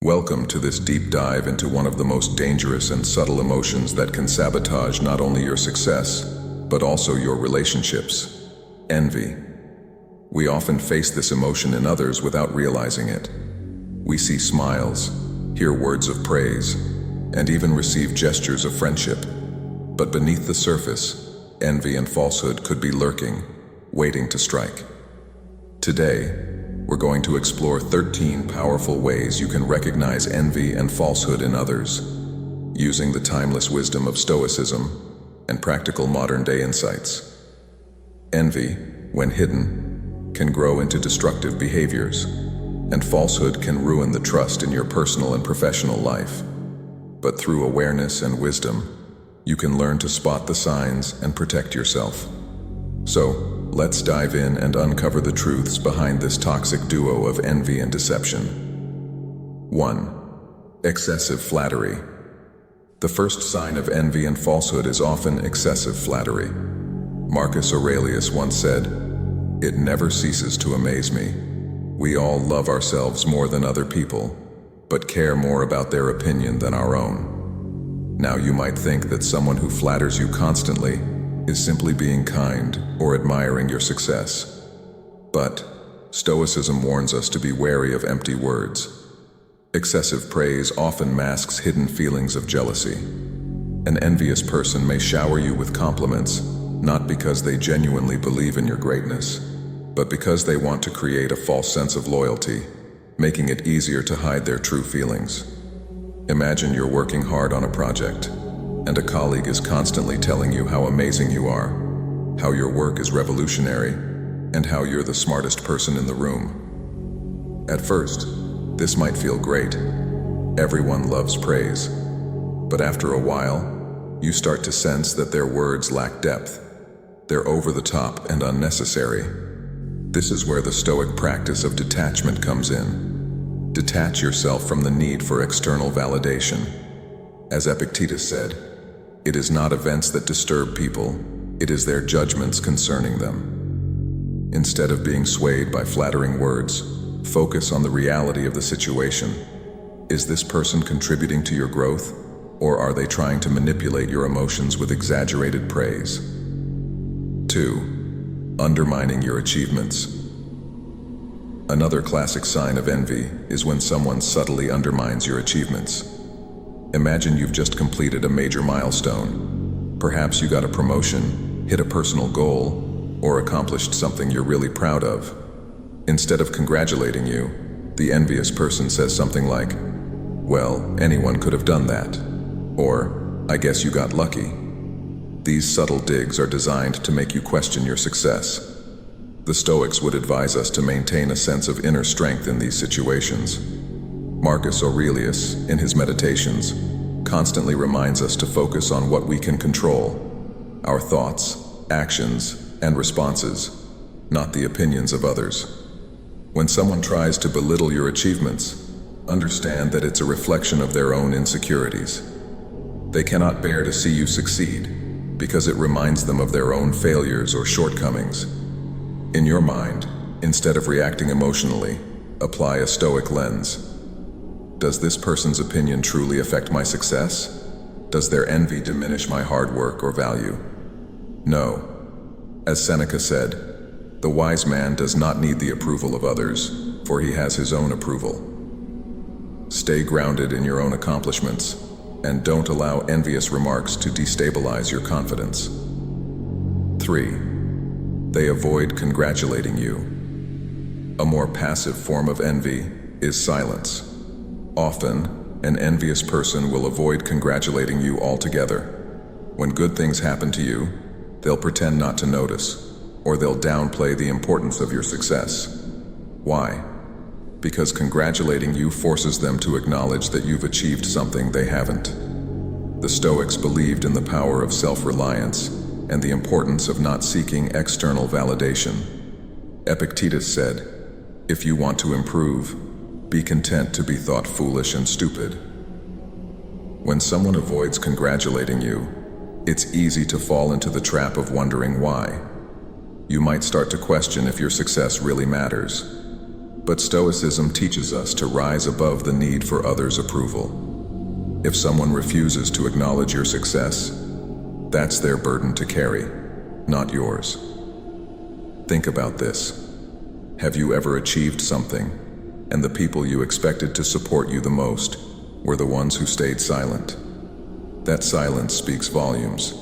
Welcome to this deep dive into one of the most dangerous and subtle emotions that can sabotage not only your success, but also your relationships: envy. We often face this emotion in others without realizing it. We see smiles, hear words of praise, and even receive gestures of friendship. But beneath the surface, envy and falsehood could be lurking, waiting to strike. Today, we're going to explore 13 powerful ways you can recognize envy and falsehood in others, using the timeless wisdom of Stoicism and practical modern-day insights. Envy, when hidden, can grow into destructive behaviors, and falsehood can ruin the trust in your personal and professional life. But through awareness and wisdom, you can learn to spot the signs and protect yourself. So, let's dive in and uncover the truths behind this toxic duo of envy and deception. 1. Excessive flattery. The first sign of envy and falsehood is often excessive flattery. Marcus Aurelius once said, "It never ceases to amaze me. We all love ourselves more than other people, but care more about their opinion than our own." Now you might think that someone who flatters you constantly is simply being kind or admiring your success. But Stoicism warns us to be wary of empty words. Excessive praise often masks hidden feelings of jealousy. An envious person may shower you with compliments, not because they genuinely believe in your greatness, but because they want to create a false sense of loyalty, making it easier to hide their true feelings. Imagine you're working hard on a project, and a colleague is constantly telling you how amazing you are, how your work is revolutionary, and how you're the smartest person in the room. At first, this might feel great. Everyone loves praise. But after a while, you start to sense that their words lack depth. They're over the top and unnecessary. This is where the Stoic practice of detachment comes in. Detach yourself from the need for external validation. As Epictetus said, "It is not events that disturb people, it is their judgments concerning them." Instead of being swayed by flattering words, focus on the reality of the situation. Is this person contributing to your growth, or are they trying to manipulate your emotions with exaggerated praise? 2. Undermining your achievements. Another classic sign of envy is when someone subtly undermines your achievements. Imagine you've just completed a major milestone. Perhaps you got a promotion, hit a personal goal, or accomplished something you're really proud of. Instead of congratulating you, the envious person says something like, "Well, anyone could have done that," or "I guess you got lucky." These subtle digs are designed to make you question your success. The Stoics would advise us to maintain a sense of inner strength in these situations. Marcus Aurelius, in his Meditations, constantly reminds us to focus on what we can control: our thoughts, actions, and responses, not the opinions of others. When someone tries to belittle your achievements, understand that it's a reflection of their own insecurities. They cannot bear to see you succeed, because it reminds them of their own failures or shortcomings. In your mind, instead of reacting emotionally, apply a Stoic lens. Does this person's opinion truly affect my success? Does their envy diminish my hard work or value? No. As Seneca said, "The wise man does not need the approval of others, for he has his own approval." Stay grounded in your own accomplishments, and don't allow envious remarks to destabilize your confidence. 3. They avoid congratulating you. A more passive form of envy is silence. Often, an envious person will avoid congratulating you altogether. When good things happen to you, they'll pretend not to notice, or they'll downplay the importance of your success. Why? Because congratulating you forces them to acknowledge that you've achieved something they haven't. The Stoics believed in the power of self-reliance and the importance of not seeking external validation. Epictetus said, "If you want to improve, be content to be thought foolish and stupid." When someone avoids congratulating you, it's easy to fall into the trap of wondering why. You might start to question if your success really matters. But Stoicism teaches us to rise above the need for others' approval. If someone refuses to acknowledge your success, that's their burden to carry, not yours. Think about this. Have you ever achieved something, and the people you expected to support you the most were the ones who stayed silent? That silence speaks volumes.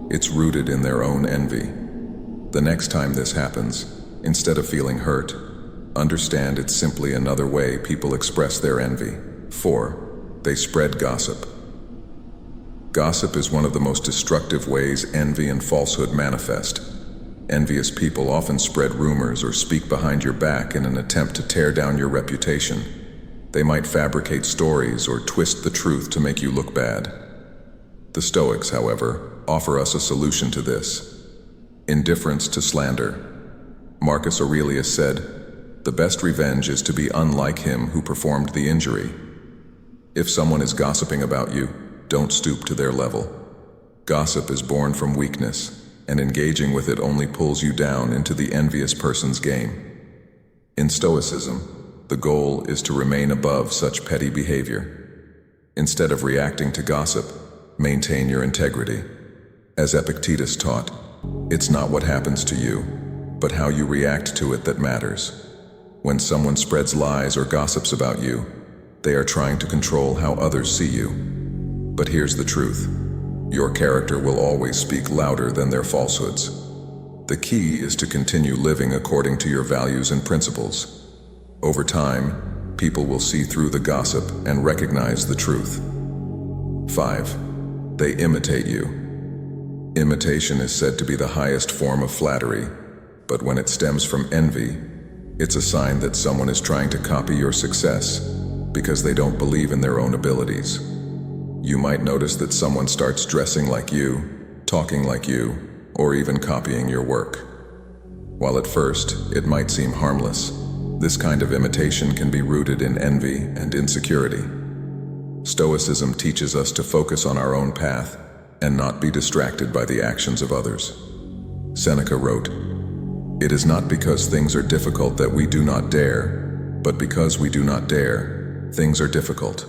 It's rooted in their own envy. The next time this happens, instead of feeling hurt, understand it's simply another way people express their envy. 4. They spread gossip. Gossip is one of the most destructive ways envy and falsehood manifest. Envious people often spread rumors or speak behind your back in an attempt to tear down your reputation. They might fabricate stories or twist the truth to make you look bad. The Stoics, however, offer us a solution to this: indifference to slander. Marcus Aurelius said, "The best revenge is to be unlike him who performed the injury." If someone is gossiping about you, don't stoop to their level. Gossip is born from weakness, and engaging with it only pulls you down into the envious person's game. In Stoicism, the goal is to remain above such petty behavior. Instead of reacting to gossip, maintain your integrity. As Epictetus taught, it's not what happens to you, but how you react to it that matters. When someone spreads lies or gossips about you, they are trying to control how others see you. But here's the truth: your character will always speak louder than their falsehoods. The key is to continue living according to your values and principles. Over time, people will see through the gossip and recognize the truth. 5. They imitate you. Imitation is said to be the highest form of flattery, but when it stems from envy, it's a sign that someone is trying to copy your success because they don't believe in their own abilities. You might notice that someone starts dressing like you, talking like you, or even copying your work. While at first, it might seem harmless, this kind of imitation can be rooted in envy and insecurity. Stoicism teaches us to focus on our own path and not be distracted by the actions of others. Seneca wrote, "It is not because things are difficult that we do not dare, but because we do not dare, things are difficult."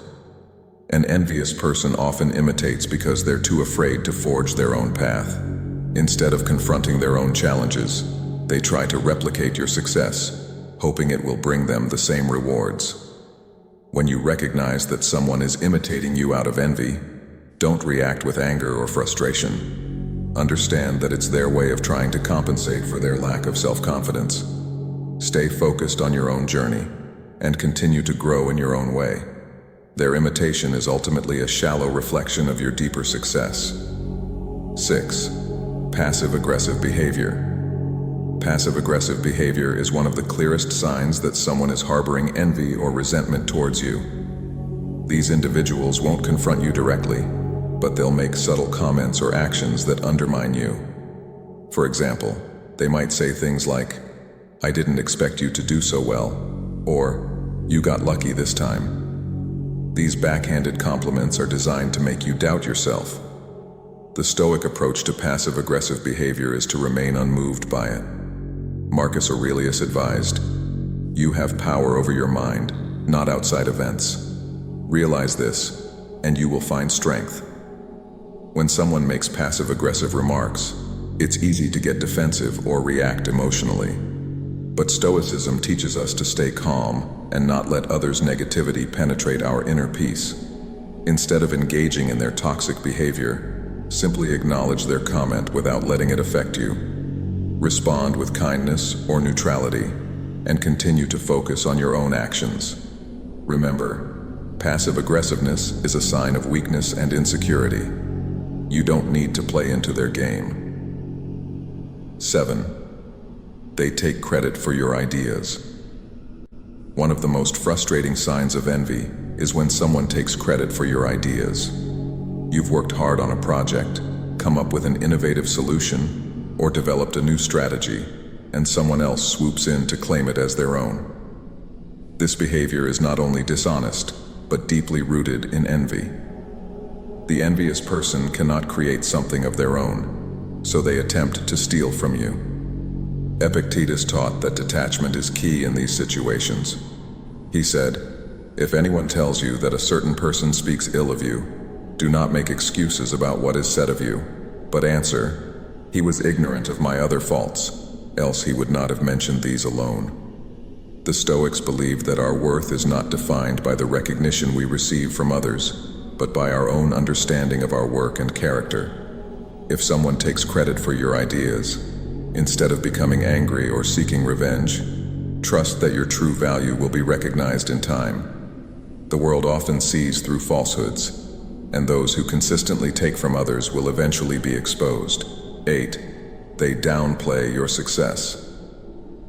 An envious person often imitates because they're too afraid to forge their own path. Instead of confronting their own challenges, they try to replicate your success, hoping it will bring them the same rewards. When you recognize that someone is imitating you out of envy, don't react with anger or frustration. Understand that it's their way of trying to compensate for their lack of self-confidence. Stay focused on your own journey and continue to grow in your own way. Their imitation is ultimately a shallow reflection of your deeper success. 6. Passive-aggressive behavior. Passive-aggressive behavior is one of the clearest signs that someone is harboring envy or resentment towards you. These individuals won't confront you directly, but they'll make subtle comments or actions that undermine you. For example, they might say things like, "I didn't expect you to do so well," or "You got lucky this time." These backhanded compliments are designed to make you doubt yourself. The Stoic approach to passive-aggressive behavior is to remain unmoved by it. Marcus Aurelius advised, "You have power over your mind, not outside events. Realize this, and you will find strength." When someone makes passive-aggressive remarks, it's easy to get defensive or react emotionally. But Stoicism teaches us to stay calm and not let others' negativity penetrate our inner peace. Instead of engaging in their toxic behavior, simply acknowledge their comment without letting it affect you. Respond with kindness or neutrality, and continue to focus on your own actions. Remember, passive aggressiveness is a sign of weakness and insecurity. You don't need to play into their game. 7. They take credit for your ideas. One of the most frustrating signs of envy is when someone takes credit for your ideas. You've worked hard on a project, come up with an innovative solution, or developed a new strategy, and someone else swoops in to claim it as their own. This behavior is not only dishonest, but deeply rooted in envy. The envious person cannot create something of their own, so they attempt to steal from you. Epictetus taught that detachment is key in these situations. He said, "If anyone tells you that a certain person speaks ill of you, do not make excuses about what is said of you, but answer, 'He was ignorant of my other faults, else he would not have mentioned these alone.'" The Stoics believed that our worth is not defined by the recognition we receive from others, but by our own understanding of our work and character. If someone takes credit for your ideas, instead of becoming angry or seeking revenge, trust that your true value will be recognized in time. The world often sees through falsehoods, and those who consistently take from others will eventually be exposed. 8. They downplay your success.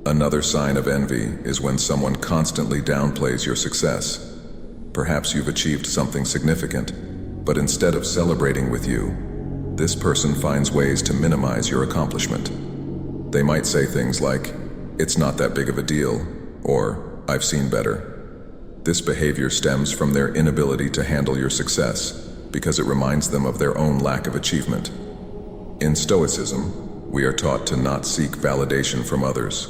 Another sign of envy is when someone constantly downplays your success. Perhaps you've achieved something significant, but instead of celebrating with you, this person finds ways to minimize your accomplishment. They might say things like, "It's not that big of a deal," or "I've seen better." This behavior stems from their inability to handle your success, because it reminds them of their own lack of achievement. In Stoicism, we are taught to not seek validation from others.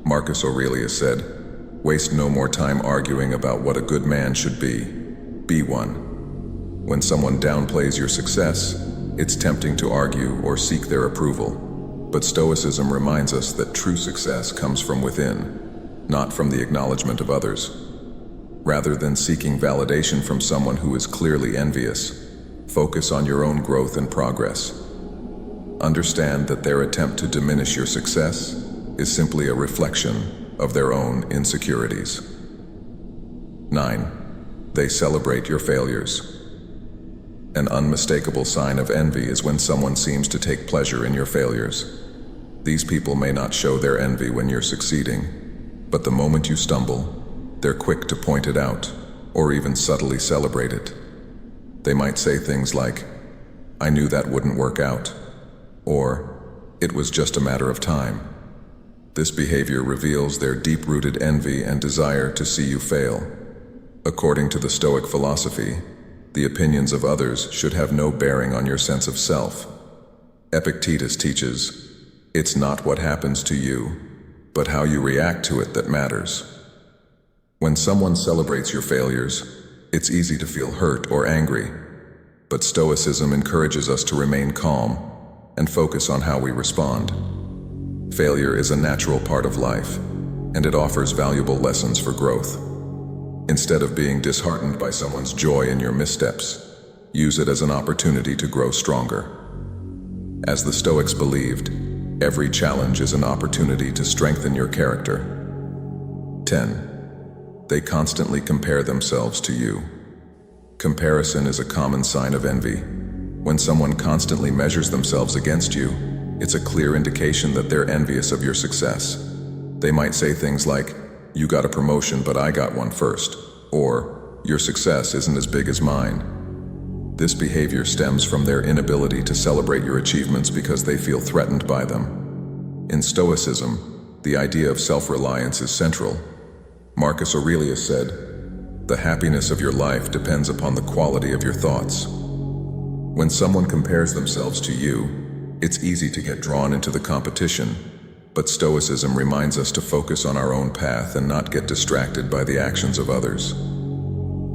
Marcus Aurelius said, "Waste no more time arguing about what a good man should be one." When someone downplays your success, it's tempting to argue or seek their approval. But Stoicism reminds us that true success comes from within, not from the acknowledgement of others. Rather than seeking validation from someone who is clearly envious, focus on your own growth and progress. Understand that their attempt to diminish your success is simply a reflection of their own insecurities. 9. They celebrate your failures. An unmistakable sign of envy is when someone seems to take pleasure in your failures. These people may not show their envy when you're succeeding, but the moment you stumble, they're quick to point it out, or even subtly celebrate it. They might say things like, "I knew that wouldn't work out," or "It was just a matter of time." This behavior reveals their deep-rooted envy and desire to see you fail. According to the Stoic philosophy, the opinions of others should have no bearing on your sense of self. Epictetus teaches, "It's not what happens to you, but how you react to it that matters." When someone celebrates your failures, it's easy to feel hurt or angry, but Stoicism encourages us to remain calm and focus on how we respond. Failure is a natural part of life, and it offers valuable lessons for growth. Instead of being disheartened by someone's joy in your missteps, use it as an opportunity to grow stronger. As the Stoics believed, every challenge is an opportunity to strengthen your character. 10. They constantly compare themselves to you. Comparison is a common sign of envy. When someone constantly measures themselves against you, it's a clear indication that they're envious of your success. They might say things like, "You got a promotion, but I got one first," or "Your success isn't as big as mine." This behavior stems from their inability to celebrate your achievements because they feel threatened by them. In Stoicism, the idea of self-reliance is central. Marcus Aurelius said, "The happiness of your life depends upon the quality of your thoughts." When someone compares themselves to you, it's easy to get drawn into the competition, but Stoicism reminds us to focus on our own path and not get distracted by the actions of others.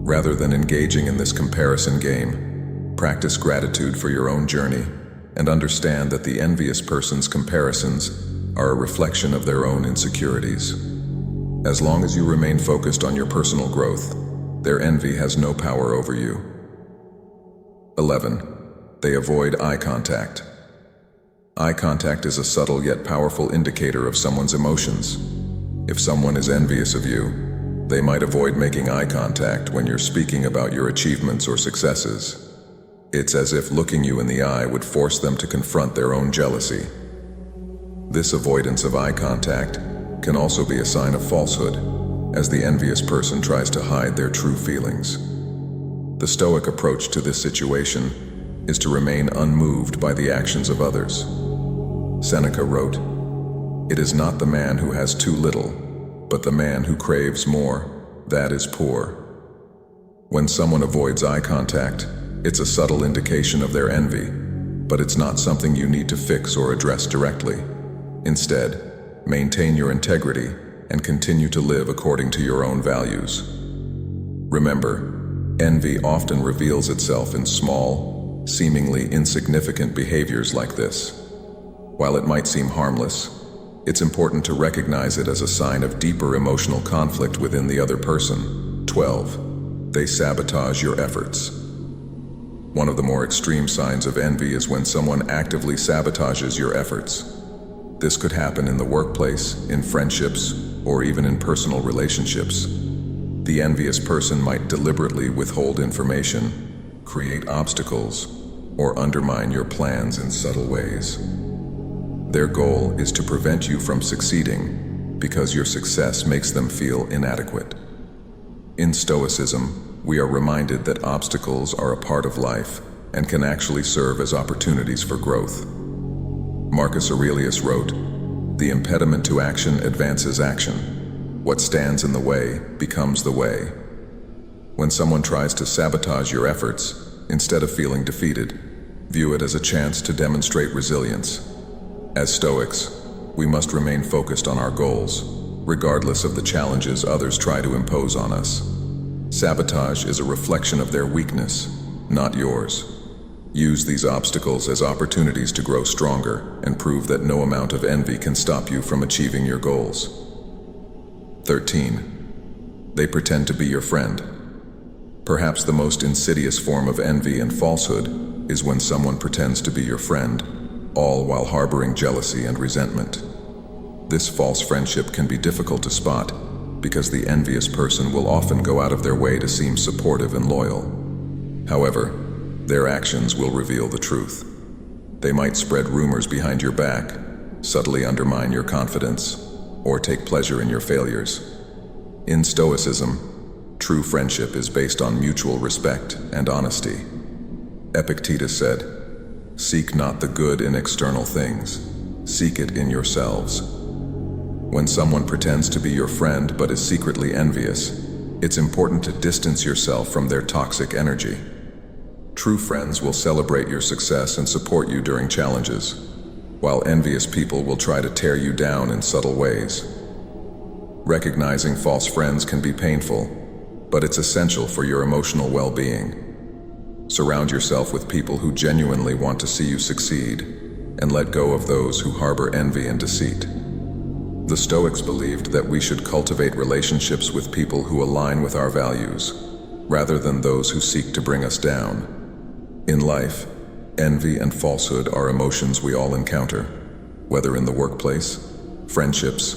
Rather than engaging in this comparison game, practice gratitude for your own journey and understand that the envious person's comparisons are a reflection of their own insecurities. As long as you remain focused on your personal growth, their envy has no power over you. 11. They avoid eye contact. Eye contact is a subtle yet powerful indicator of someone's emotions. If someone is envious of you, they might avoid making eye contact when you're speaking about your achievements or successes. It's as if looking you in the eye would force them to confront their own jealousy. This avoidance of eye contact can also be a sign of falsehood, as the envious person tries to hide their true feelings. The Stoic approach to this situation is to remain unmoved by the actions of others. Seneca wrote, "It is not the man who has too little, but the man who craves more, that is poor." When someone avoids eye contact, it's a subtle indication of their envy, but it's not something you need to fix or address directly. Instead, maintain your integrity, and continue to live according to your own values. Remember, envy often reveals itself in small, seemingly insignificant behaviors like this. While it might seem harmless, it's important to recognize it as a sign of deeper emotional conflict within the other person. 12. They sabotage your efforts. One of the more extreme signs of envy is when someone actively sabotages your efforts. This could happen in the workplace, in friendships, or even in personal relationships. The envious person might deliberately withhold information, create obstacles, or undermine your plans in subtle ways. Their goal is to prevent you from succeeding because your success makes them feel inadequate. In Stoicism, we are reminded that obstacles are a part of life and can actually serve as opportunities for growth. Marcus Aurelius wrote, "The impediment to action advances action. What stands in the way becomes the way." When someone tries to sabotage your efforts, instead of feeling defeated, view it as a chance to demonstrate resilience. As Stoics, we must remain focused on our goals, regardless of the challenges others try to impose on us. Sabotage is a reflection of their weakness, not yours. Use these obstacles as opportunities to grow stronger and prove that no amount of envy can stop you from achieving your goals. 13. They pretend to be your friend. Perhaps the most insidious form of envy and falsehood is when someone pretends to be your friend, all while harboring jealousy and resentment. This false friendship can be difficult to spot because the envious person will often go out of their way to seem supportive and loyal. However, their actions will reveal the truth. They might spread rumors behind your back, subtly undermine your confidence, or take pleasure in your failures. In Stoicism, true friendship is based on mutual respect and honesty. Epictetus said, "Seek not the good in external things, seek it in yourselves." When someone pretends to be your friend but is secretly envious, it's important to distance yourself from their toxic energy. True friends will celebrate your success and support you during challenges, while envious people will try to tear you down in subtle ways. Recognizing false friends can be painful, but it's essential for your emotional well-being. Surround yourself with people who genuinely want to see you succeed, and let go of those who harbor envy and deceit. The Stoics believed that we should cultivate relationships with people who align with our values, rather than those who seek to bring us down. In life, envy and falsehood are emotions we all encounter, whether in the workplace, friendships,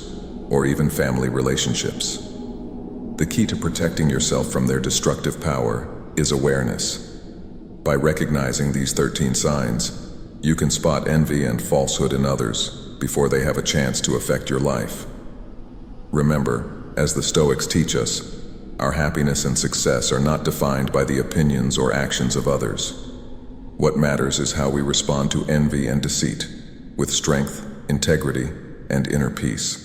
or even family relationships. The key to protecting yourself from their destructive power is awareness. By recognizing these 13 signs, you can spot envy and falsehood in others before they have a chance to affect your life. Remember, as the Stoics teach us, our happiness and success are not defined by the opinions or actions of others. What matters is how we respond to envy and deceit, with strength, integrity, and inner peace.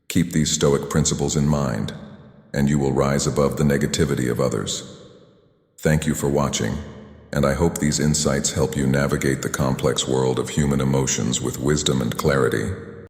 Keep these Stoic principles in mind, and you will rise above the negativity of others. Thank you for watching, and I hope these insights help you navigate the complex world of human emotions with wisdom and clarity.